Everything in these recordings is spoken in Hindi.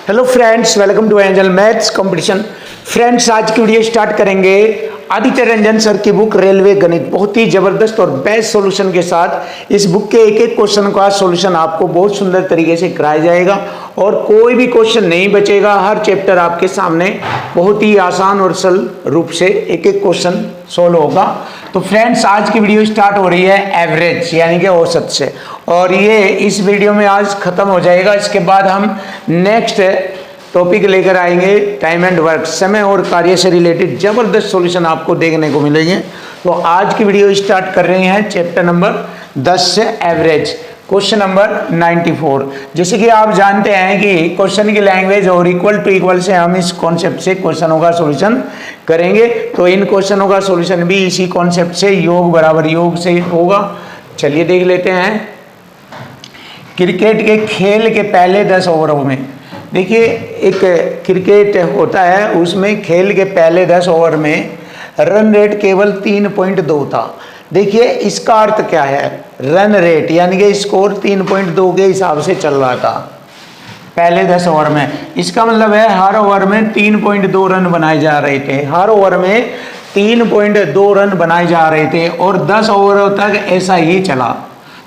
Hello friends, welcome to Angel maths competition. Friends, आज की वीडियो स्टार्ट करेंगे आदित्य रंजन सर की बुक रेलवे गणित, बहुत ही जबरदस्त और बेस्ट सॉल्यूशन के साथ। इस बुक के एक एक क्वेश्चन का सॉल्यूशन आपको बहुत सुंदर तरीके से कराया जाएगा और कोई भी क्वेश्चन नहीं बचेगा। हर चैप्टर आपके सामने बहुत ही आसान और सरल रूप से एक एक क्वेश्चन सोल्व होगा। तो फ्रेंड्स, आज की वीडियो स्टार्ट हो रही है एवरेज यानी कि औसत से, और ये इस वीडियो में आज खत्म हो जाएगा। इसके बाद हम नेक्स्ट टॉपिक लेकर आएंगे टाइम एंड वर्क, समय और कार्य से रिलेटेड जबरदस्त सॉल्यूशन आपको देखने को मिलेंगे। तो आज की वीडियो स्टार्ट कर रहे हैं चैप्टर नंबर 10 से एवरेज, क्वेश्चन नंबर 94। जैसे कि आप जानते हैं कि क्वेश्चन की लैंग्वेज और इक्वल टू इक्वल से हम इस कॉन्सेप्ट से क्वेश्चनों का सॉल्यूशन करेंगे। तो इन क्वेश्चनों का सॉल्यूशन भी इसी कॉन्सेप्ट से योग बराबर योग से होगा। चलिए देख लेते हैं। क्रिकेट के खेल के पहले 10 ओवरों में, देखिए एक क्रिकेट होता है, उसमें खेल के पहले 10 ओवर में रन रेट केवल 3.2 था। देखिए इसका अर्थ क्या है, रन रेट यानी कि स्कोर 3.2 के हिसाब से चल रहा था पहले 10 ओवर में। इसका मतलब है हर ओवर में 3.2 रन बनाए जा रहे थे, हर ओवर में 3.2 रन बनाए जा रहे थे और 10 ओवर तक ऐसा ही चला।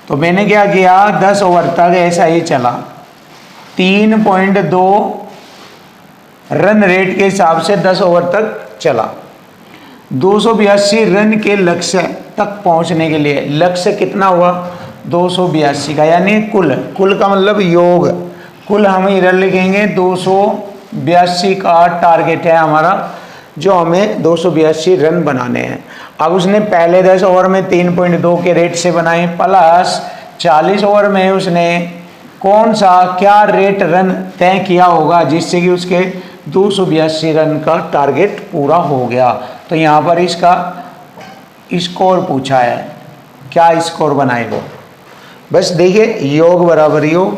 तो मैंने क्या किया, 10 ओवर तक ऐसा ही चला, 3.2 रन रेट के हिसाब से 10 ओवर तक चला। 282 रन के लक्ष्य तक पहुंचने के लिए, लक्ष्य कितना हुआ 282 का, यानी कुल का मतलब योग, कुल हम इधर लिखेंगे 282 का टारगेट है हमारा, जो हमें 282 रन बनाने हैं। अब उसने पहले 10 ओवर में 3.2 के रेट से बनाए, प्लस 40 ओवर में उसने कौन सा क्या रेट रन तय किया होगा जिससे कि उसके 282 रन का टारगेट पूरा हो गया। तो यहाँ पर इसका स्कोर पूछा है, क्या स्कोर बनाए वो। बस देखिए, योग बराबर योग,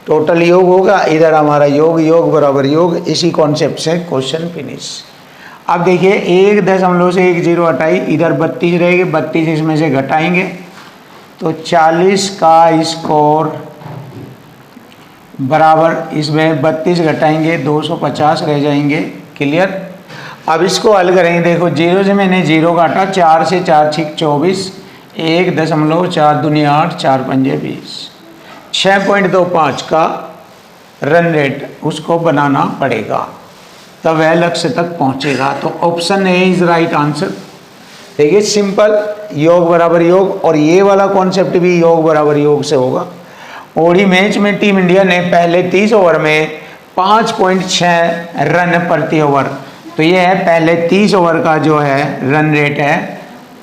टोटल योग होगा, इधर हमारा योग, योग बराबर योग, इसी कॉन्सेप्ट से क्वेश्चन फिनिश। अब देखिए 1 से 1 0 हटाई, इधर 32 रहेगी, 32 इसमें से घटाएंगे तो 40 का स्कोर बराबर, इसमें 32 घटाएंगे 250 रह जाएंगे। क्लियर। अब इसको हल करेंगे। देखो 0 से मैंने 0 काटा, 4 से 4 6 24, 1.4 दूनी 8, 4 पंजे 20, 6.25 का रन रेट उसको बनाना पड़ेगा, तब वह लक्ष्य तक पहुंचेगा। तो option A is right answer. देखिए सिंपल, योग बराबर योग, और ये वाला कॉन्सेप्ट भी योग बराबर योग से होगा। ओडी मैच में टीम इंडिया ने पहले 30 ओवर में 5.6 रन प्रति ओवर, तो ये है पहले 30 ओवर का जो है रन रेट है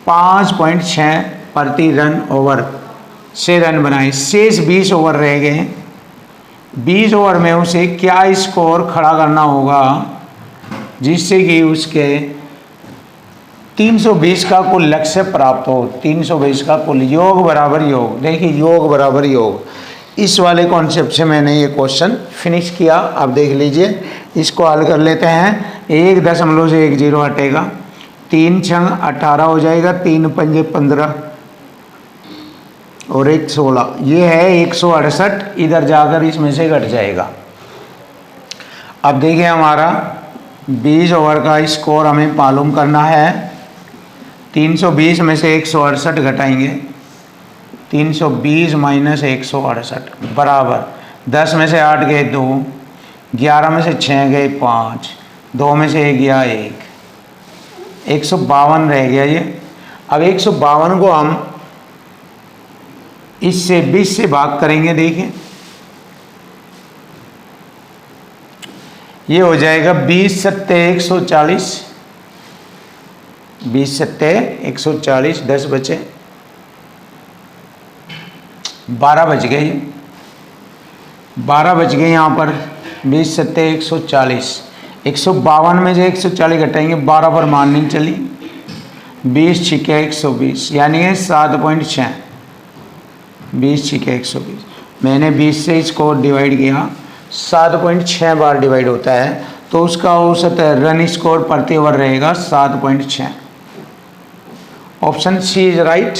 5.6 प्रति रन ओवर से रन बनाए। शेष 20 ओवर रह गए, 20 ओवर में उसे क्या स्कोर खड़ा करना होगा जिससे कि उसके 320 का कुल लक्ष्य प्राप्त हो। 320 का कुल, योग बराबर योग। देखिए योग बराबर योग, इस वाले कॉन्सेप्ट से मैंने ये क्वेश्चन फिनिश किया। अब देख लीजिए, इसको हल कर लेते हैं। 1 से 1 0 हटेगा, 3 छंग 18 हो जाएगा, 3 पंजे 15 और 1 16, ये है 168, इधर जाकर इसमें से घट जाएगा। अब देखिए हमारा 20 ओवर का स्कोर हमें मालूम करना है। 320 में से 168 घटाएंगे, 320 माइनस 168 बराबर 10 में से 8 गए 2, 11 में से 6 गए 5, 2 में से 1 गया 1, 152 रह गया ये। अब 152 को हम इससे 20 से भाग करेंगे। देखिए ये हो जाएगा 20 सत्ते 140, 20 सत्ते 140, 10 बचे, 12 बच गए, 12 बच गए यहाँ पर। 20 सत्ते 140, 152 में से 140 घटाएंगे, 12 पर मारनी चली, 20 छिके 120, यानी 7.6, 20 छिके 120। मैंने 20 से इसको डिवाइड किया, 7.6 बार डिवाइड होता है, तो उसका औसत रन स्कोर प्रति ओवर रहेगा 7.6। Option C is right,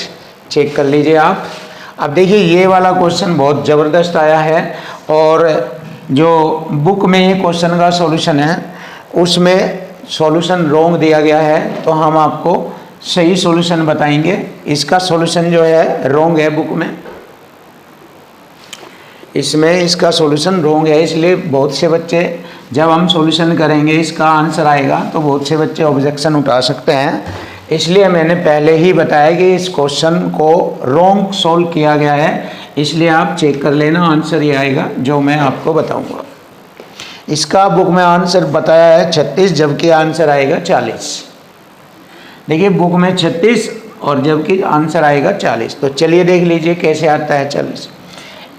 check कर लीजिए आप। अब देखिए ये वाला क्वेश्चन बहुत ज़बरदस्त आया है और जो बुक में ये क्वेश्चन का सॉल्यूशन है उसमें सॉल्यूशन रॉन्ग दिया गया है, तो हम आपको सही सॉल्यूशन बताएंगे। इसका सॉल्यूशन जो है रॉन्ग है बुक में, इसमें इसका सॉल्यूशन रॉन्ग है, इसलिए बहुत से बच्चे जब हम सॉल्यूशन करेंगे इसका आंसर आएगा तो बहुत से बच्चे ऑब्जेक्शन उठा सकते हैं। इसलिए मैंने पहले ही बताया कि इस क्वेश्चन को रॉन्ग सॉल्व किया गया है, इसलिए आप चेक कर लेना, आंसर ये आएगा जो मैं आपको बताऊंगा। इसका बुक में आंसर बताया है 36, जबकि आंसर आएगा 40। देखिए बुक में 36 और जबकि आंसर आएगा 40। तो चलिए देख लीजिए कैसे आता है 40।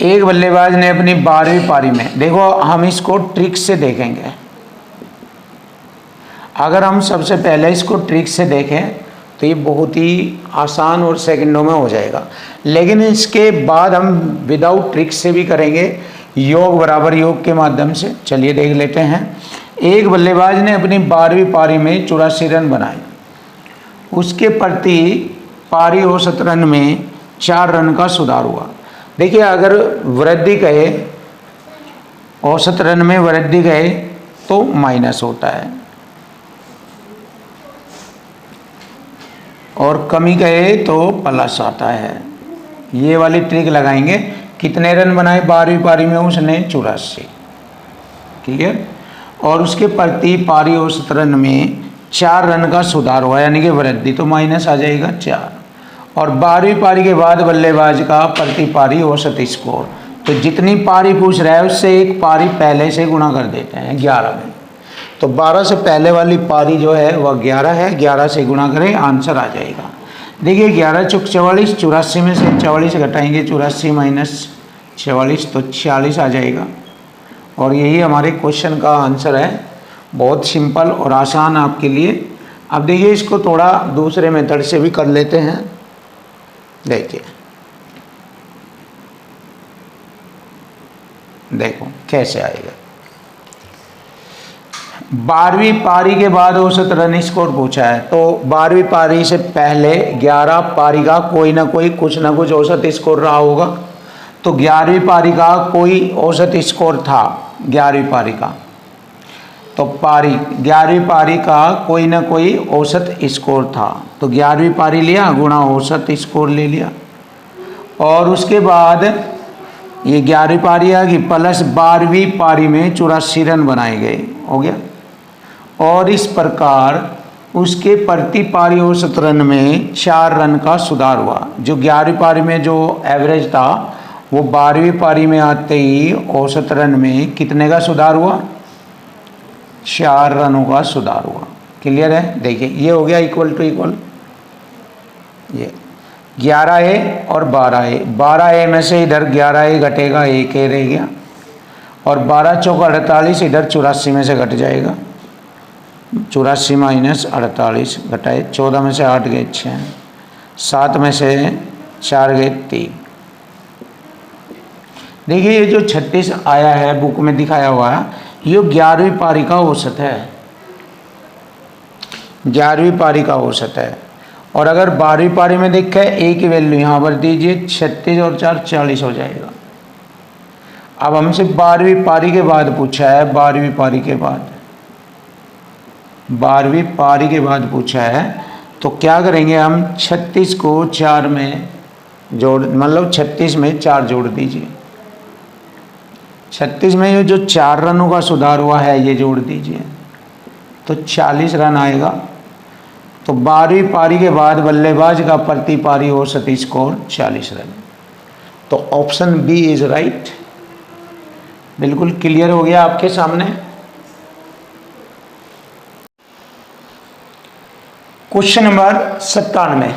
एक बल्लेबाज ने अपनी 12वीं पारी में, देखो हम इसको ट्रिक से देखेंगे। अगर हम सबसे पहले इसको ट्रिक से देखें तो ये बहुत ही आसान और सेकंडों में हो जाएगा, लेकिन इसके बाद हम विदाउट ट्रिक से भी करेंगे, योग बराबर योग के माध्यम से। चलिए देख लेते हैं। एक बल्लेबाज ने अपनी 12वीं पारी में 84 रन बनाए, उसके प्रति पारी औसत रन में 4 रन का सुधार हुआ। देखिए अगर वृद्धि कहे, औसत रन में वृद्धि कहे तो माइनस होता है, और कमी कहे तो प्लस आता है। ये वाली ट्रिक लगाएंगे। कितने रन बनाए 12वीं पारी में उसने? 84। क्लियर। और उसके प्रति पारी औसत रन में 4 रन का सुधार हुआ, यानी कि वृद्धि, तो माइनस आ जाएगा 4। और 12वीं पारी के बाद बल्लेबाज का प्रति पारी औसत स्कोर, तो जितनी पारी पूछ रहा है उससे एक पारी पहले से गुणा कर देते हैं 11 में। तो 12 से पहले वाली पारी जो है वह 11 है, 11 से गुणा करें, आंसर आ जाएगा। देखिए 11 चौक 44, 84 में से 44 घटाएंगे, 84 माइनस 44 तो 46 आ जाएगा। और यही हमारे क्वेश्चन का आंसर है। बहुत सिंपल और आसान आपके लिए। अब देखिए इसको थोड़ा दूसरे मेथड से भी कर लेते हैं। देखिए देखो कैसे आएगा। 12वीं पारी के बाद औसत रन स्कोर पूछा है, तो 12वीं पारी से पहले 11 पारी का कोई ना कोई कुछ ना कुछ औसत स्कोर रहा होगा। तो 11वीं पारी का कोई औसत स्कोर था, 11वीं पारी का, तो 11वीं पारी का कोई ना कोई औसत स्कोर था, तो 11वीं पारी लिया गुणा औसत स्कोर ले लिया। और उसके बाद ये 11वीं पारी आ गई प्लस 12वीं पारी में 84 रन बनाए गए, हो गया। और इस प्रकार उसके प्रति पारी औसत रन में 4 रन का सुधार हुआ। जो 11वीं पारी में जो एवरेज था वो 12वीं पारी में आते ही औसत रन में कितने का सुधार हुआ? 4 रनों का सुधार हुआ। क्लियर है। देखिए ये हो गया इक्वल टू इक्वल, ये 11A और 12A, 12A में से इधर 11A घटेगा, 1A रह गया, और 12 चौक 48 इधर 84 में से घट जाएगा, 84 माइनस 48 घटाए, 14 में से 8 गए 6, 7 में से 4 गए 3। देखिए ये जो 36 आया है बुक में दिखाया हुआ है, ये 11वीं पारी का औसत है, 11वीं पारी का औसत है। और अगर 12वीं पारी में देखा है ए की वैल्यू यहाँ पर दीजिए, 36 और 4 40 हो जाएगा। अब हमसे 12वीं पारी के बाद पूछा है, 12वीं पारी के बाद, 12वीं पारी के बाद पूछा है, तो क्या करेंगे हम? 36 को 4 में जोड़, मतलब 36 में 4 जोड़ दीजिए। 36 में ये जो 4 रनों का सुधार हुआ है ये जोड़ दीजिए, तो 40 रन आएगा। तो 12वीं पारी के बाद बल्लेबाज का प्रति पारी औसत स्कोर 40 रन। तो ऑप्शन बी इज राइट। बिल्कुल क्लियर हो गया आपके सामने। Question number 97।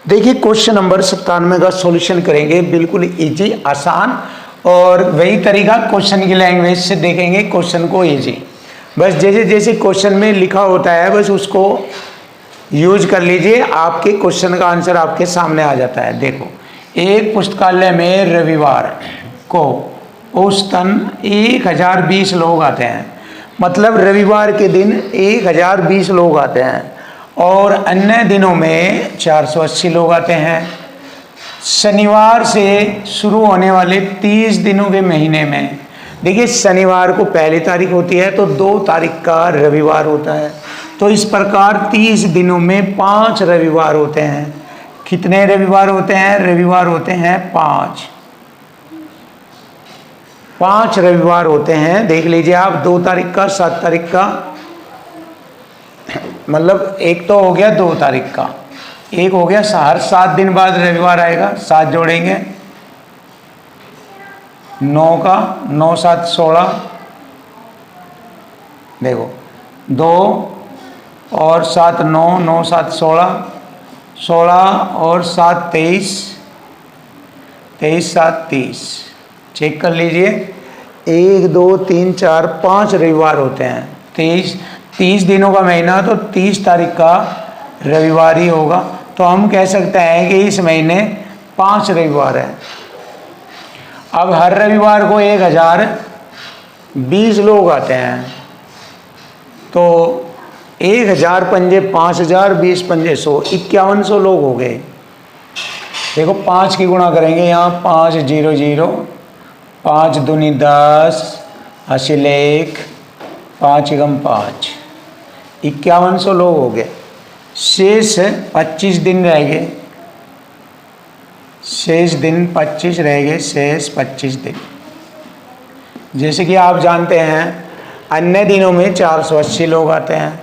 देखिए क्वेश्चन नंबर 97 का सॉल्यूशन करेंगे, बिल्कुल इजी आसान, और वही तरीका क्वेश्चन की लैंग्वेज से देखेंगे क्वेश्चन को इजी। बस जैसे जैसे क्वेश्चन में लिखा होता है बस उसको यूज कर लीजिए, आपके क्वेश्चन का आंसर आपके सामने आ जाता है। देखो, एक पुस्तकालय में रविवार को औसतन 1020 लोग आते हैं, मतलब रविवार के दिन 1020 लोग आते हैं, और अन्य दिनों में 480 लोग आते हैं। शनिवार से शुरू होने वाले 30 दिनों के महीने में देखिए शनिवार को पहली तारीख होती है तो 2 तारीख का रविवार होता है। तो इस प्रकार 30 दिनों में 5 रविवार होते हैं। कितने रविवार होते हैं? रविवार होते हैं 5। 5 रविवार होते हैं। देख लीजिए आप, 2 तारीख का, 7 तारीख का, मतलब एक तो हो गया 2 तारीख का, एक हो गया हर 7 दिन बाद रविवार आएगा, 7 जोड़ेंगे, 9 का, 9 7 16, देखो 2 और 7 9, 9 7 16, 16 और 7 23, 23 7 30। चेक कर लीजिए, 1 2 3 4 5 रविवार होते हैं। 30 दिनों का महीना तो 30 तारीख का रविवार ही होगा। तो हम कह सकते हैं कि इस महीने 5 रविवार है। अब हर रविवार को 1020 लोग आते हैं, तो 1000 पंजे 5000, 20 पंजे 100, 5100 लोग हो गए। देखो 5 की गुणा करेंगे यहाँ, 5 0 0, 5 दूनी 10, हासिल 1, 5 एकम 5, 5100 लोग हो गए। शेष 25 दिन रह गए, शेष दिन 25 रह गए, शेष 25 दिन। जैसे कि आप जानते हैं अन्य दिनों में 480 लोग आते हैं,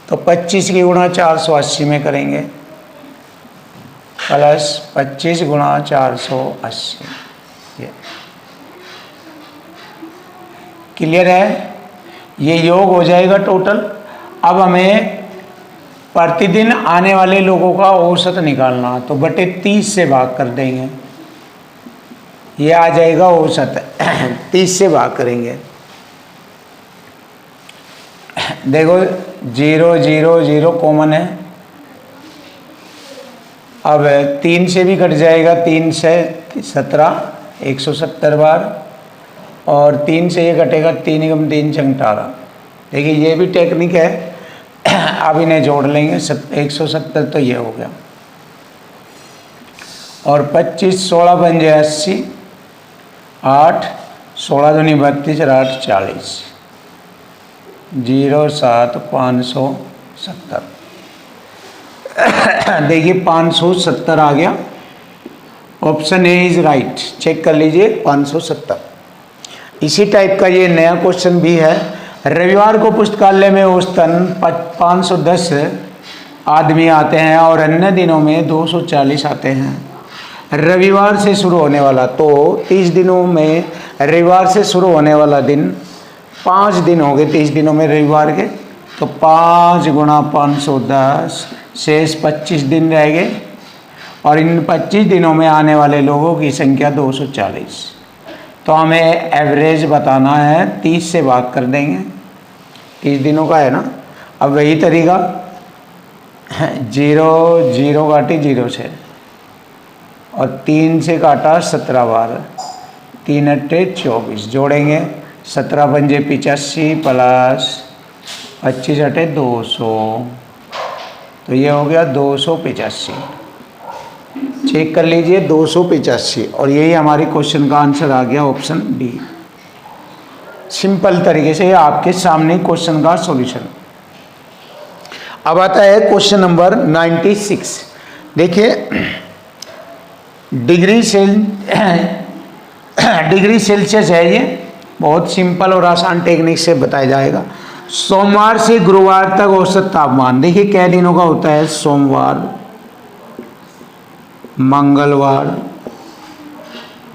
तो 25 की गुणा 480 में करेंगे, प्लस 25 गुणा 480। ये क्लियर है? ये योग हो जाएगा टोटल। अब हमें प्रतिदिन आने वाले लोगों का औसत निकालना, तो बटे 30 से भाग कर देंगे, ये आ जाएगा औसत। 30 से भाग करेंगे, देखो 0 0 0 कॉमन है। अब 3 से भी कट जाएगा, 3 से 17, 170 बार, और 3 से ये कटेगा, 3 एकम 3 चंग 18। देखिए ये भी टेक्निक है, अब इन्हें जोड़ लेंगे, 170 तो ये हो गया, और 25 16 बन जाए 80, 8 16 दूनी 32 और 8 40, 0 7 570। देखिए 570 आ गया, option A is right. Check कर लीजिए 570। इसी टाइप का ये नया क्वेश्चन भी है। रविवार को पुस्तकालय में औसतन 510 आदमी आते हैं और अन्य दिनों में 240 आते हैं। रविवार से शुरू होने वाला, तो 30 दिनों में रविवार से शुरू होने वाला दिन 5 दिन हो गए 30 दिनों में रविवार के, तो 5 गुणा 510, शेष 25 दिन रह गए, और इन 25 दिनों में आने वाले लोगों की संख्या 240। तो हमें एवरेज बताना है, 30 से भाग कर देंगे, 30 दिनों का है ना। अब वही तरीका, 0 0 काटी 0 से, और 3 से काटा 17 बार, 3 अट्ठे 24, जोड़ेंगे 17 पंजे 85 प्लस 25 अट्ठे 200, तो ये हो गया 285। चेक कर लीजिए 285, और यही हमारे क्वेश्चन का आंसर आ गया, ऑप्शन डी। सिंपल तरीके से आपके सामने क्वेश्चन का सॉल्यूशन। अब आता है क्वेश्चन नंबर 96। देखिए डिग्री सेल्सियस है, ये बहुत सिंपल और आसान टेक्निक से बताया जाएगा। सोमवार से गुरुवार तक औसत तापमान, देखिए कै दिनों का होता है? सोमवार, मंगलवार,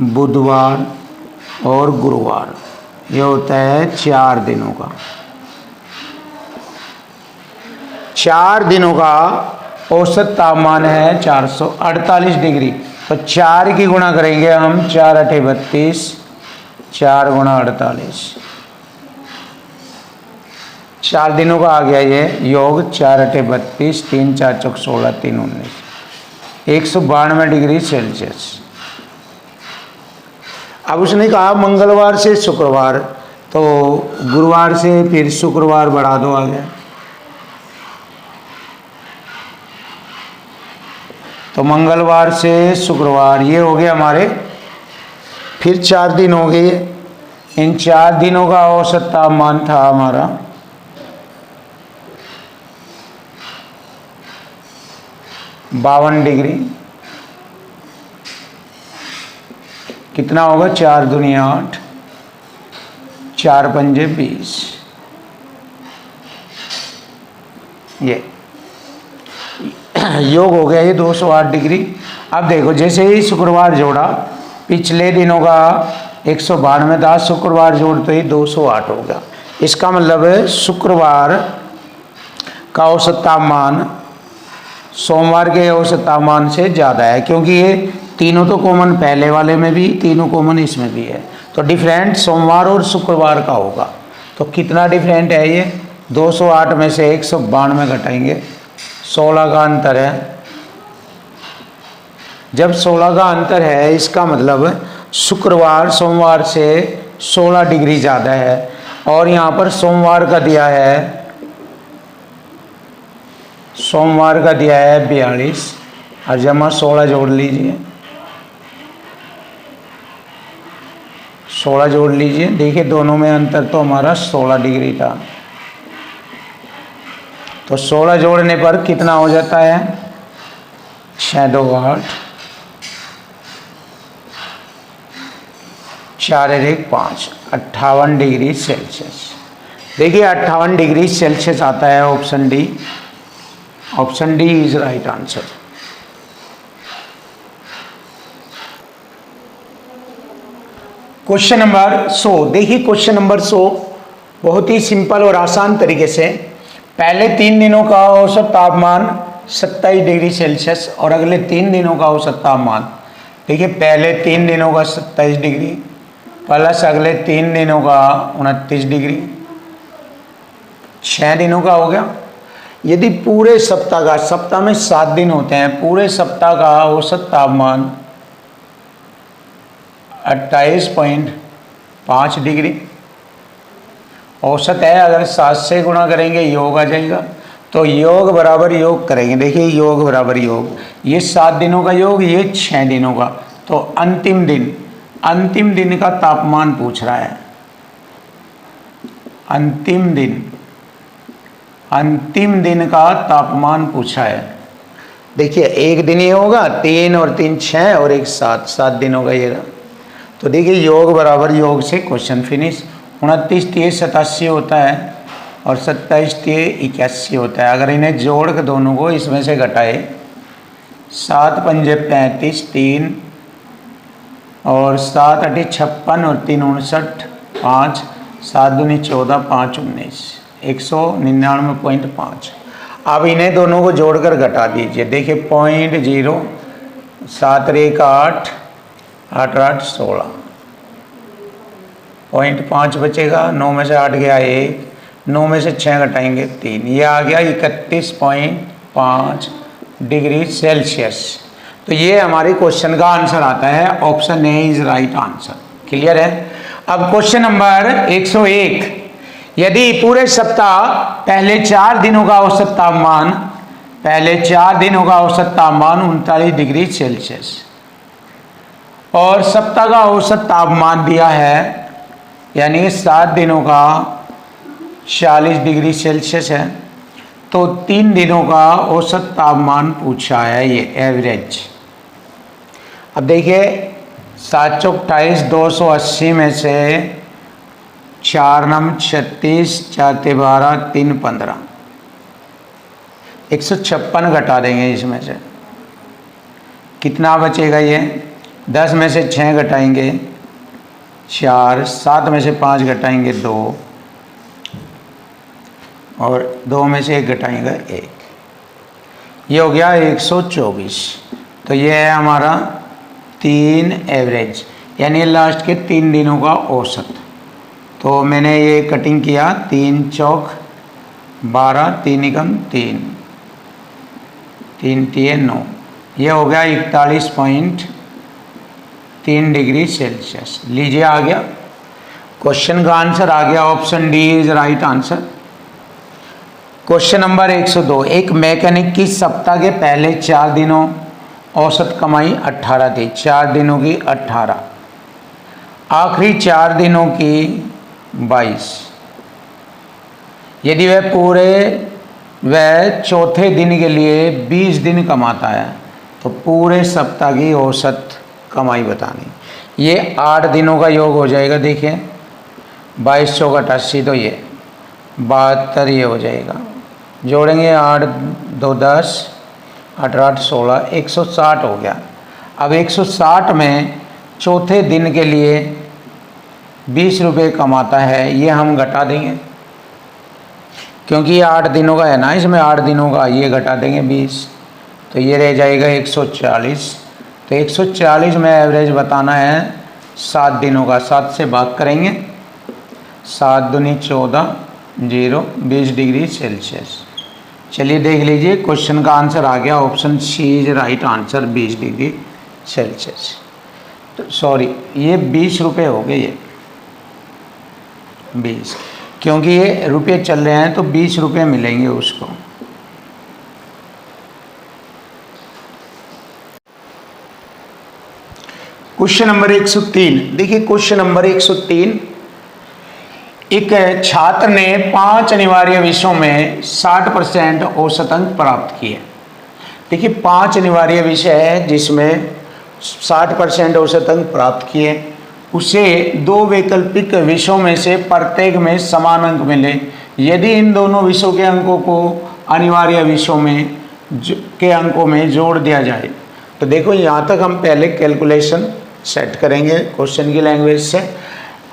बुधवार और गुरुवार, ये होता है 4 दिनों का। 4 दिनों का औसत तापमान है 448 डिग्री। तो 4 की गुणा करेंगे हम, 4 अठे 32, 4 गुणा 48, 4 दिनों का आ गया ये योग, 4 अठे 32, 3 4 चौक 16, 3 19, 192 डिग्री सेल्सियस। अब उसने कहा मंगलवार से शुक्रवार, तो गुरुवार से फिर शुक्रवार बढ़ा दो आगे, तो मंगलवार से शुक्रवार ये हो गए हमारे, फिर 4 दिन हो गए, इन 4 दिनों का औसत तापमान था हमारा 52 डिग्री। कितना होगा? 4 दूनी 8, 4 पंजे 20। ये योग हो गया ये 208 डिग्री। अब देखो जैसे ही शुक्रवार जोड़ा, पिछले दिनों का 192 था, शुक्रवार जोड़ते ही 208 होगा। इसका मतलब है शुक्रवार का औसत तापमान सोमवार के औसत तापमान से ज़्यादा है, क्योंकि ये तीनों तो कॉमन पहले वाले में भी, तीनों कॉमन इसमें भी है, तो डिफरेंट सोमवार और शुक्रवार का होगा। तो कितना डिफरेंट है ये? 208 में से 192 घटाएंगे, 16 का अंतर है। जब 16 का अंतर है, इसका मतलब शुक्रवार सोमवार से 16 डिग्री ज़्यादा है। और यहाँ पर सोमवार का दिया है 42 और जमा 16 जोड़ लीजिए, 16 जोड़ लीजिए। देखिए दोनों में अंतर तो हमारा 16 डिग्री था, तो 16 जोड़ने पर कितना हो जाता है? 6 2 8, 4 1 5, 58 डिग्री सेल्सियस। देखिए 58 डिग्री सेल्सियस आता है option D. Option D is right answer. Question number 100। देखिए क्वेश्चन नंबर 100 बहुत ही सिंपल और आसान तरीके से, पहले 3 दिनों का औसत तापमान 27 डिग्री सेल्सियस और अगले 3 दिनों का औसत तापमान। देखिए पहले 3 दिनों का 27 डिग्री प्लस अगले 3 दिनों का 29 डिग्री, 6 दिनों का हो गया। यदि पूरे सप्ताह का, सप्ताह में 7 दिन होते हैं, पूरे सप्ताह का औसत तापमान 28.5 डिग्री औसत है। अगर 7 से गुणा करेंगे योग आ जाएगा, तो योग बराबर योग करेंगे। देखिए योग बराबर योग, ये 7 दिनों का योग, ये 6 दिनों का। तो अंतिम दिन का तापमान पूछ रहा है। अंतिम दिन का तापमान पूछा है। देखिए एक दिन ये होगा, 3 और 3 6 और 1 7, 7 दिनों का ये रहा। तो देखिए योग बराबर योग से क्वेश्चन फिनिश। 29 3 87 होता है और 27 3 81 होता है। अगर इन्हें जोड़ के दोनों को इसमें से घटाए, 7 पंजे 35, 3 और 7 8 56 और 3 59, 5 7 दूनी 14, 5 19, 199.5। अब इन्हें दोनों को जोड़कर घटा दीजिए। देखिए 0.0, 7 1 8, 8 8 16, 0.5 बचेगा। 9 में से 8 गया 1, 9 में से 6 घटाएंगे 3, ये आ गया 31.5 डिग्री सेल्सियस। तो ये हमारे क्वेश्चन का आंसर आता है। Option A is right answer. Clear है? अब क्वेश्चन नंबर 101। यदि पूरे सप्ताह पहले 4 दिनों का औसत तापमान 39 डिग्री सेल्सियस और सप्ताह का औसत तापमान दिया है, यानी 7 दिनों का 40 डिग्री सेल्सियस है, तो 3 दिनों का औसत तापमान पूछा है, ये एवरेज। अब देखिए 7 चौक 28, 280 में से 4 नम 36, 4 12, 3 15, 156 घटा देंगे इसमें से, कितना बचेगा? ये 10 में से 6 घटाएंगे 4, 7 में से 5 घटाएंगे 2 और 2 में से 1 घटाएंगे 1, ये हो गया 124। तो ये है हमारा 3 एवरेज, यानी लास्ट के 3 दिनों का औसत। तो मैंने ये कटिंग किया, 3 चौक 12, 3 एकम 3, 3 3 9, ये हो गया 41.3 डिग्री सेल्सियस। लीजिए आ गया क्वेश्चन का आंसर, आ गया। Option D is right answer. Question number 102। एक मैकेनिक की सप्ताह के पहले 4 दिनों औसत कमाई 18 थी, 4 दिनों की 18। आखिरी 4 दिनों की 22। यदि वह चौथे दिन के लिए 20 दिन कमाता है तो पूरे सप्ताह की औसत कमाई बतानी। ये 8 दिनों का योग हो जाएगा। देखिए 22 चौक 88, तो ये 72 ये हो जाएगा। जोड़ेंगे 8 2 10, 18 8 16, 160 हो गया। अब 160 में चौथे दिन के लिए 20 रुपये कमाता है, ये हम घटा देंगे क्योंकि ये 8 दिनों का है ना, इसमें 8 दिनों का ये घटा देंगे 20, तो ये रह जाएगा 140। तो 140 में एवरेज बताना है 7 दिनों का। 7 से भाग करेंगे, 7 दूनी 14, 0 20 डिग्री सेल्सियस। चलिए देख लीजिए, क्वेश्चन का आंसर आ गया। Option C is right answer, 20 degree Celsius. तो सॉरी, ये 20 रुपये हो गए, ये 20, क्योंकि ये रुपये चल रहे हैं तो 20 रुपये मिलेंगे उसको। Question number 103। देखिए क्वेश्चन नंबर 103, एक छात्र ने 5 अनिवार्य विषयों में 60% औसत अंक प्राप्त किए। देखिए 5 अनिवार्य विषय है जिसमें 60% औसत अंक प्राप्त किए। उसे 2 वैकल्पिक विषयों में से प्रत्येक में समान अंक मिले। यदि इन दोनों विषयों के अंकों को अनिवार्य विषयों में के अंकों में जोड़ दिया जाए, तो देखो यहाँ तक हम पहले कैलकुलेशन सेट करेंगे क्वेश्चन की लैंग्वेज से।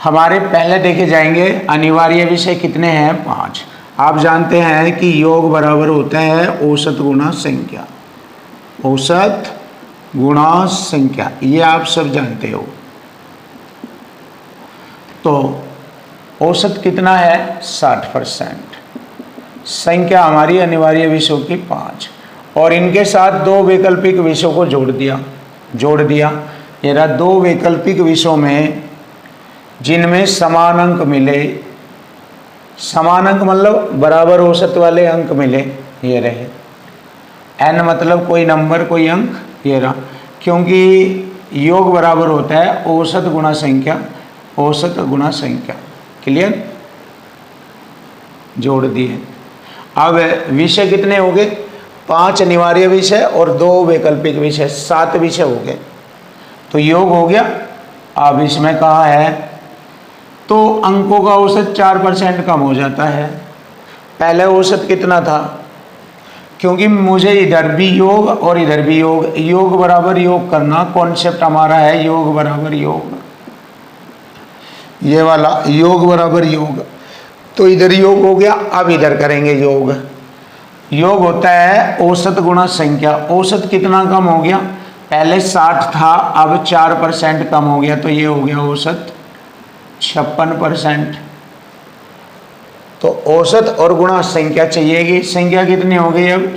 हमारे पहले देखे जाएंगे अनिवार्य विषय कितने हैं, 5। आप जानते हैं कि योग बराबर होता है औसत गुणा संख्या, औसत गुणा संख्या, ये आप सब जानते हो। तो औसत कितना है, 60%। संख्या हमारी अनिवार्य विषयों की 5, और इनके साथ 2 वैकल्पिक विषयों को जोड़ दिया। ये रहा 2 वैकल्पिक विषयों में जिनमें समान अंक मिले। समान अंक मतलब बराबर औसत वाले अंक मिले, ये रहे। n मतलब कोई नंबर, कोई अंक, ये रहा। क्योंकि योग बराबर होता है औसत गुणा संख्या, औसत गुणा संख्या। क्लियर, जोड़ दिए। अब विषय कितने हो गए, 5 अनिवार्य विषय और 2 वैकल्पिक विषय, 7 विषय हो गए। तो योग हो गया। अब इसमें कहा है तो अंकों का औसत 4% कम हो जाता है। पहले औसत कितना था, क्योंकि मुझे इधर भी योग और इधर भी योग, योग बराबर योग करना कॉन्सेप्ट हमारा है, योग बराबर योग, ये वाला योग बराबर योग। तो इधर योग हो गया, अब इधर करेंगे योग। योग होता है औसत गुणा संख्या। औसत कितना कम हो गया, पहले 60 था, अब 4% कम हो गया, तो ये हो गया औसत 56%। तो औसत और गुणा संख्या चाहिएगी। संख्या कितनी हो गई, अब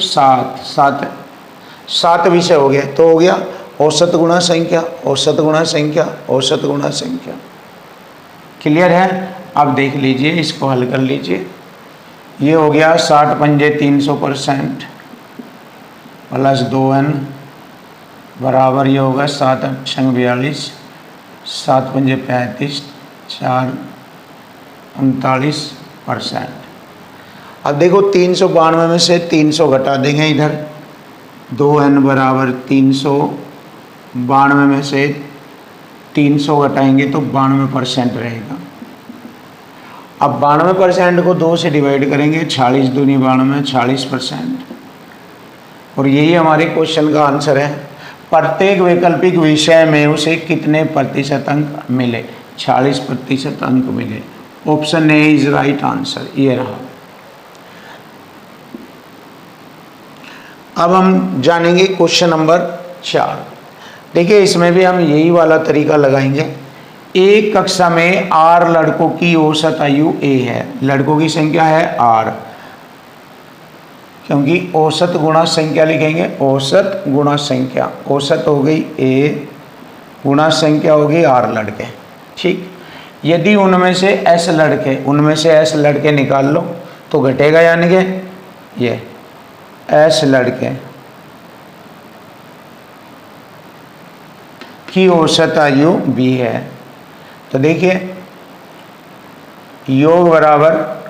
7 विषय हो गए, तो हो गया औसत गुणा संख्या, औसत गुणा संख्या, औसत गुणा संख्या। क्लियर है। अब देख लीजिए, इसको हल कर लीजिए। ये हो गया 60 पंजे 300% प्लस 2n बराबर ये होगा 7 8 42, 7 पंजे 35, 4 39%। अब देखो 392 में से 300 घटा देंगे इधर, 2n बराबर 392 में से 300 घटाएंगे तो 92% रहेगा। अब 92% को 2 से डिवाइड करेंगे, 46 दूनी 92, 40%। और यही हमारे क्वेश्चन का आंसर है। प्रत्येक वैकल्पिक विषय में उसे कितने प्रतिशत अंक मिले, 40% अंक मिले। Option A is right answer, ये रहा। अब हम जानेंगे क्वेश्चन नंबर 4। देखिए इसमें भी हम यही वाला तरीका लगाएंगे। एक कक्षा में 8 लड़कों की औसत आयु a है, लड़कों की संख्या है 8, क्योंकि औसत गुणा संख्या लिखेंगे, औसत गुणा संख्या। औसत हो गई a, गुणा संख्या हो गई 8 लड़के। ठीक, यदि उनमें से s लड़के निकाल लो तो घटेगा, यानी कि ये s लड़के की औसत आयु b है। तो देखिए योग बराबर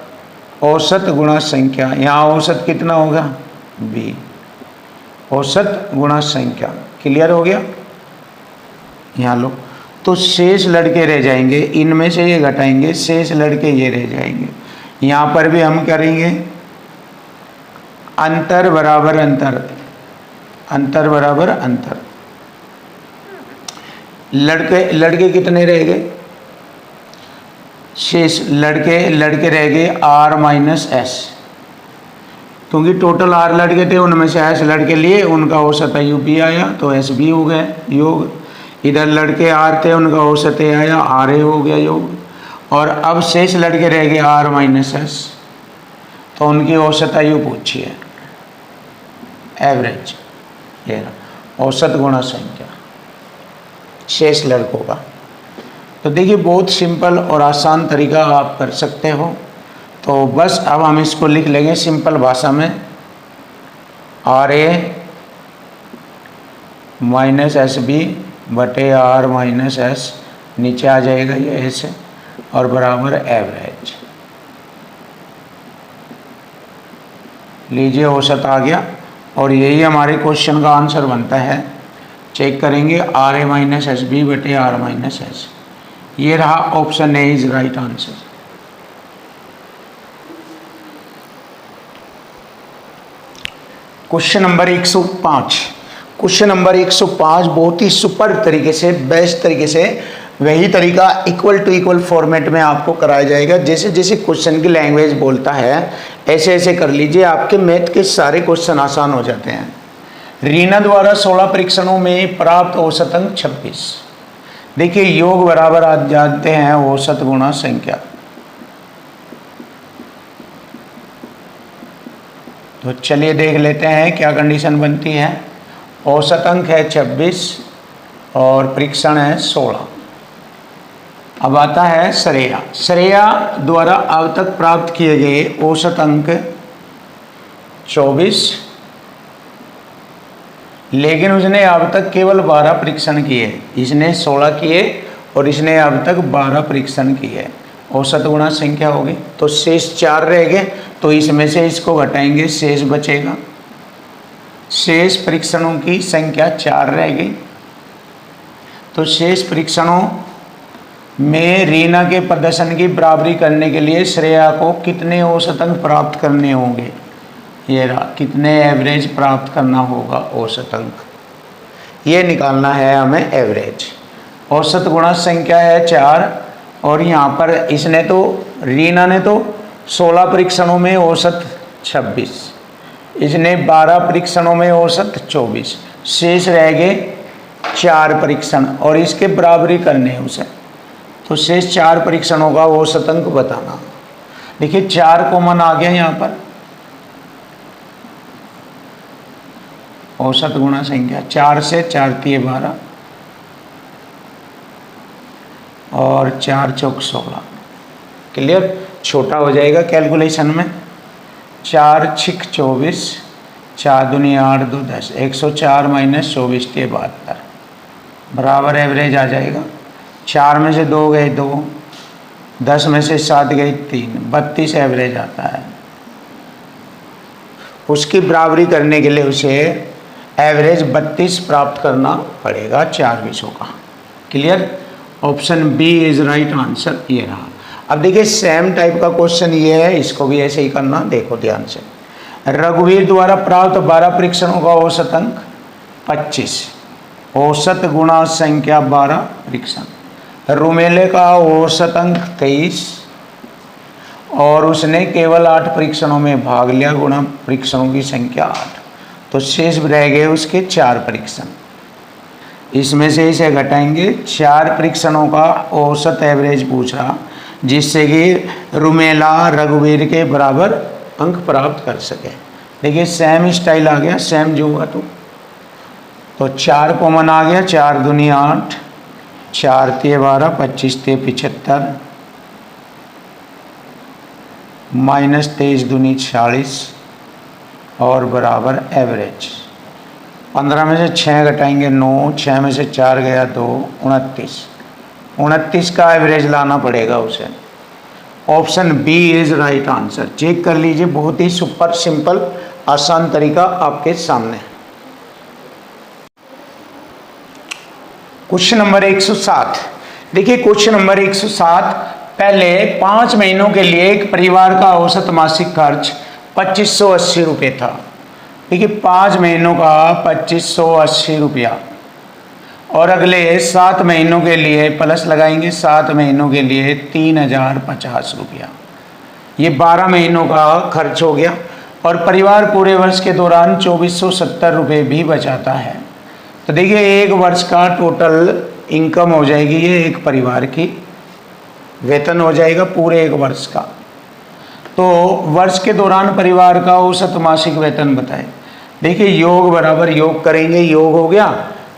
औसत गुणा संख्या, यहाँ औसत कितना होगा बी, औसत गुणा संख्या, क्लियर हो गया। यहाँ लो, तो शेष लड़के रह जाएंगे, इनमें से ये घटाएंगे, शेष लड़के ये रह जाएंगे। यहाँ पर भी हम करेंगे अंतर बराबर अंतर, अंतर बराबर अंतर। लड़के कितने रह गए, शेष लड़के रह गए आर माइनस एस, क्योंकि टोटल आर लड़के थे, उनमें से एस लड़के लिए, उनका औसत यू पी आया, तो एस बी हो गया योग। इधर लड़के आर थे, उनका औसत ए आया, आर ए हो गया योग। और अब शेष लड़के रह गए आर माइनस एस, तो उनकी औसत आयु पूछिए, एवरेज, ये औसत गुणा संख्या शेष लड़कों का। तो देखिए बहुत सिंपल और आसान तरीका आप कर सकते हो। तो बस अब हम इसको लिख लेंगे सिंपल भाषा में, R A minus S B बटे आर माइनस एस, नीचे आ जाएगा ये ऐसे, और बराबर एवरेज। लीजिए औसत आ गया, और यही हमारे क्वेश्चन का आंसर बनता है। चेक करेंगे R A minus S B बटे आर माइनस एस, ये रहा option A is right answer. Question number 105, question number 105 बहुत ही सुपर तरीके से, बेस्ट तरीके से, वही तरीका इक्वल टू इक्वल फॉर्मेट में आपको कराया जाएगा। जैसे जैसे क्वेश्चन की लैंग्वेज बोलता है ऐसे ऐसे कर लीजिए, आपके मैथ के सारे क्वेश्चन आसान हो जाते हैं। रीना द्वारा 16 परीक्षणों में प्राप्त औसत अंक 26। देखिए योग बराबर आप जानते हैं औसत गुणा संख्या, तो चलिए देख लेते हैं क्या कंडीशन बनती है। औसत अंक है 26 और परीक्षण है 16। अब आता है श्रेया। श्रेया द्वारा अब तक प्राप्त किए गए औसत अंक 24, लेकिन उसने अब तक केवल 12 परीक्षण किए, इसने 16 किए और इसने अब तक 12 परीक्षण किए। औसत गुणा संख्या होगी, तो शेष 4 रह गए, तो इसमें से इसको घटाएंगे, शेष बचेगा। शेष परीक्षणों की संख्या 4 रह गई, तो शेष परीक्षणों में रीना के प्रदर्शन की बराबरी करने के लिए श्रेया को कितने औसत अंक प्राप्त करने होंगे, ये रहा, कितने एवरेज प्राप्त करना होगा औसत अंक, ये निकालना है हमें एवरेज। औसत गुणा संख्या है 4, और यहाँ पर इसने तो, रीना ने तो 16 परीक्षणों में औसत 26, इसने 12 परीक्षणों में औसत 24, शेष रह गए 4 परीक्षण और इसके बराबरी करने हैं उसे, तो शेष 4 परीक्षणों का औसत अंक बताना। देखिए 4 कॉमन आ गया यहाँ पर, औसत गुणा संख्या 4 से 4 तिये 12 और 4 चौक 16, क्लियर। छोटा हो जाएगा कैलकुलेशन में, 4 छिक 24, 4 दूनी 8 2 10, 104 माइनस 24 तिये 72, बराबर एवरेज आ जाएगा। 4 में से 2 गए 2, 10 में से 7 गए 3, 32 एवरेज आता है। उसकी बराबरी करने के लिए उसे एवरेज 32 प्राप्त करना पड़ेगा 4 विषयों का, clear. Option B is right answer, ये रहा। अब देखिए सेम टाइप का क्वेश्चन ये है, इसको भी ऐसे ही करना, देखो ध्यान से। रघुवीर द्वारा प्राप्त 12 परीक्षणों का औसत अंक 25, औसत गुणा संख्या 12 परीक्षण। रुमेले का औसत अंक 23 और उसने केवल 8 परीक्षणों में भाग लिया, गुणा परीक्षणों की संख्या 8, तो शेष रह गए उसके 4 परीक्षण। इसमें से इसे घटाएंगे, 4 परीक्षणों का औसत एवरेज पूछा, जिससे कि रुमेला रघुवीर के बराबर अंक प्राप्त कर सके। देखिए सेम स्टाइल आ गया, सेम जो हुआ तो 4 कॉमन आ गया, 4 दूनी 8, 4 तिये 12, 25 तिये 75, माइनस 23 दूनी 40 और बराबर एवरेज। 15 में से 6 घटाएंगे 9, 6 में से 4 गया 2, 29, 29 का एवरेज लाना पड़ेगा उसे। Option B is right answer. Check कर लीजिए, बहुत ही सुपर सिंपल आसान तरीका आपके सामने। Question number 107। देखिए क्वेश्चन नंबर 107, पहले 5 महीनों के लिए एक परिवार का औसत मासिक खर्च 2580 रुपये था। देखिए 5 महीनों का 2580 रुपया, और अगले 7 महीनों के लिए प्लस लगाएंगे, 7 महीनों के लिए 3050 रुपया। ये 12 महीनों का खर्च हो गया। और परिवार पूरे वर्ष के दौरान 2470 रुपये भी बचाता है। तो देखिए एक वर्ष का टोटल इनकम हो जाएगी, ये एक परिवार की वेतन हो जाएगा पूरे एक वर्ष का। तो वर्ष के दौरान परिवार का औसत मासिक वेतन बताएं। देखिए योग बराबर योग करेंगे, योग हो गया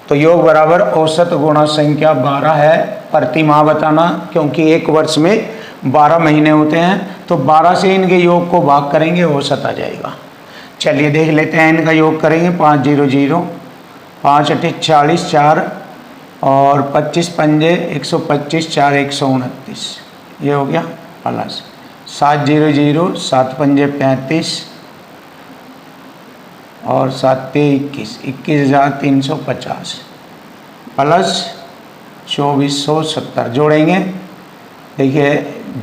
तो योग बराबर औसत गुणा संख्या 12 है। प्रति माह बताना, क्योंकि एक वर्ष में 12 महीने होते हैं, तो 12 से इनके योग को भाग करेंगे, औसत आ जाएगा। चलिए देख लेते हैं, इनका योग करेंगे। 500, 5 8 40, 4 और 25 पंजे 125, 4 129, ये हो गया प्लस 700, 7 पंजे 35 और 7 21, 21,350 प्लस 2470 जोड़ेंगे। देखिए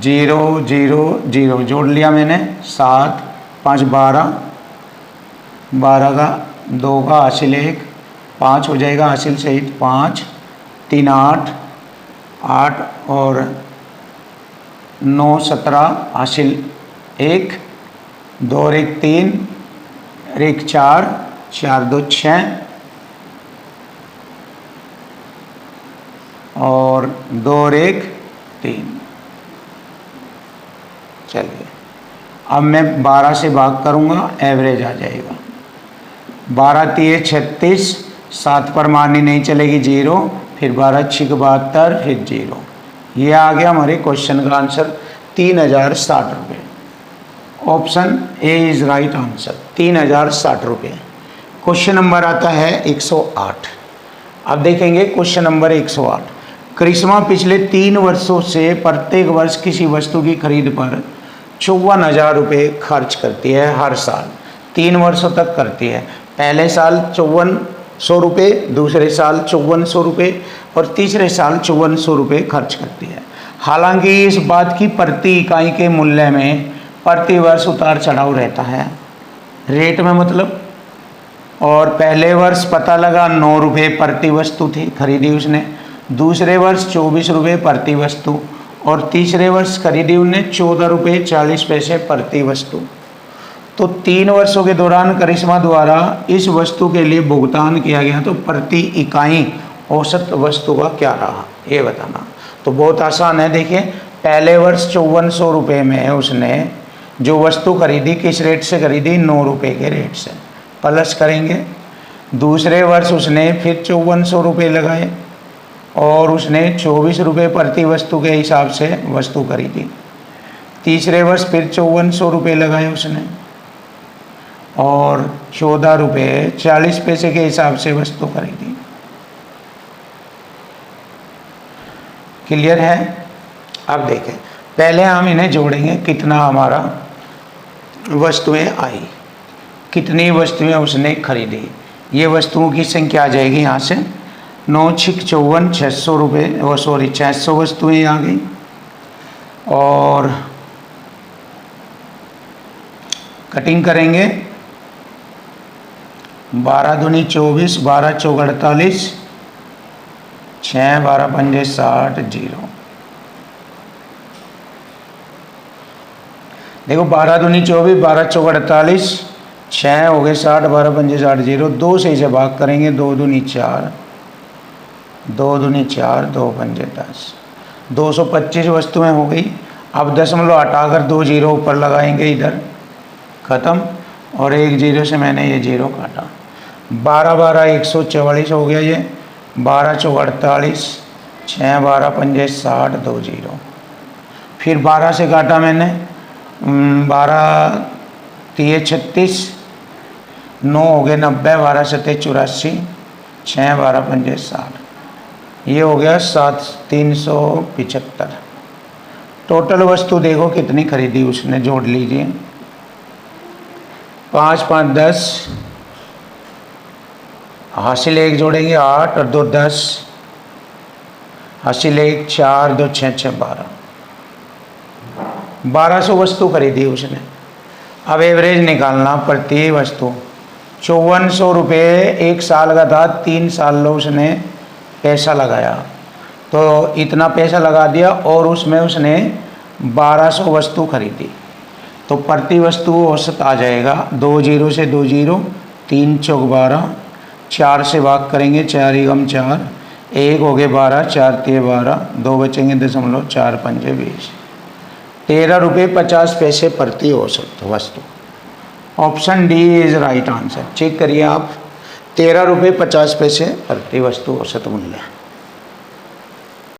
0 0 0 जोड़ लिया मैंने। 7 5 12, 12 का 2 का हासिल 1, 5 हो जाएगा हासिल सहित 5, 3 8, 8 और 9 17 हासिल 1, 2 और 1 3, 1 4, 4 2 6 और 2 और 1 3। चलिए अब मैं 12 से भाग करूंगा, एवरेज आ जाएगा। 12 3 36, 7 पर मारनी नहीं चलेगी 0, फिर 12 6 72, फिर 0। ये आ गया हमारे क्वेश्चन का आंसर 3060 रुपये। Option A is right answer, 3060 रुपये। क्वेश्चन नंबर आता है 108। अब देखेंगे क्वेश्चन नंबर 108। करिश्मा पिछले 3 वर्षों से प्रत्येक वर्ष किसी वस्तु की खरीद पर 54,000 रुपये खर्च करती है हर साल। 3 वर्षों तक करती है। पहले साल 5400 रुपये, दूसरे साल 5400 रुपये और तीसरे साल 5400 रुपये खर्च करती है। हालांकि इस बात की प्रति इकाई के मूल्य में प्रति वर्ष उतार चढ़ाव रहता है, रेट में मतलब। और पहले वर्ष पता लगा 9 रुपये प्रति वस्तु थी, खरीदी उसने। दूसरे वर्ष 24 रुपये प्रति वस्तु और तीसरे वर्ष खरीदी उन्हें 14 रुपये 40 पैसे प्रति वस्तु। तो 3 वर्षों के दौरान करिश्मा द्वारा इस वस्तु के लिए भुगतान किया गया, तो प्रति इकाई औसत वस्तु का क्या रहा ये बताना। तो बहुत आसान है। देखिए पहले वर्ष 5400 रुपये में उसने जो वस्तु खरीदी किस रेट से खरीदी, 9 रुपये के रेट से, प्लस करेंगे। दूसरे वर्ष उसने फिर 5400 रुपये लगाए और उसने 24 रुपये प्रति वस्तु के हिसाब से वस्तु खरीदी। तीसरे वर्ष फिर 5400 रुपये लगाए उसने और 14 रुपये 40 पैसे के हिसाब से वस्तु खरीदी। क्लियर है? अब देखें, पहले हम इन्हें जोड़ेंगे, कितना हमारा वस्तुएं आई, कितनी वस्तुएं उसने खरीदी। ये वस्तुओं की संख्या आ जाएगी यहाँ से 9 6 54, 600 रुपये, वो सॉरी 600 वस्तुएं आ गई। और कटिंग करेंगे, 12 दूनी 24, 12 चौक 48, 6 12 पंजे 60, 0। देखो 12 दूनी 24, 12 चौक 48, 6 हो गए 60, 12 पंजे 60, 0। 2 से इसे भाग करेंगे, 2 दूनी 4, 2 दूनी 4, 2 पंजे 10, 225 वस्तुएं हो गई। अब दशमलव हटाकर 2 जीरो ऊपर लगाएंगे, इधर ख़त्म। और 1 जीरो से मैंने ये जीरो काटा। 12 12 144 हो गया ये। 12 चौक 48, 6 12 पंजे 60, 2 जीरो। फिर 12 से काटा मैंने, 12 3 36, 9 हो गए 90, 12 7 84, 6 12 पंजे 60। ये हो गया 375। टोटल वस्तु देखो कितनी खरीदी उसने, जोड़ लीजिए। 5 5 10, हासिल 1 जोड़ेंगे 8 और 2 10, हासिल 1 4 2 6 6 12, 1200 वस्तु खरीदी उसने। अब एवरेज निकालना प्रति वस्तु। 5400 रुपये 1 साल का था, 3 साल उसने पैसा लगाया, तो इतना पैसा लगा दिया और उसमें उसने 1200 वस्तु खरीदी, तो प्रति वस्तु औसत आ जाएगा 2 जीरो से 2 जीरो, 3 चौक 12, 4 से भाग करेंगे 4 एकम 4, 1 हो गए 12, 4 तिये 12, 2 बचेंगे दशमलव, 4 पंजे 20, 13 रुपये 50 पैसे प्रति औसत वस्तु। Option D is right answer. Check करिए आप, 13 रुपये 50 पैसे प्रति वस्तु औसत मूल्य।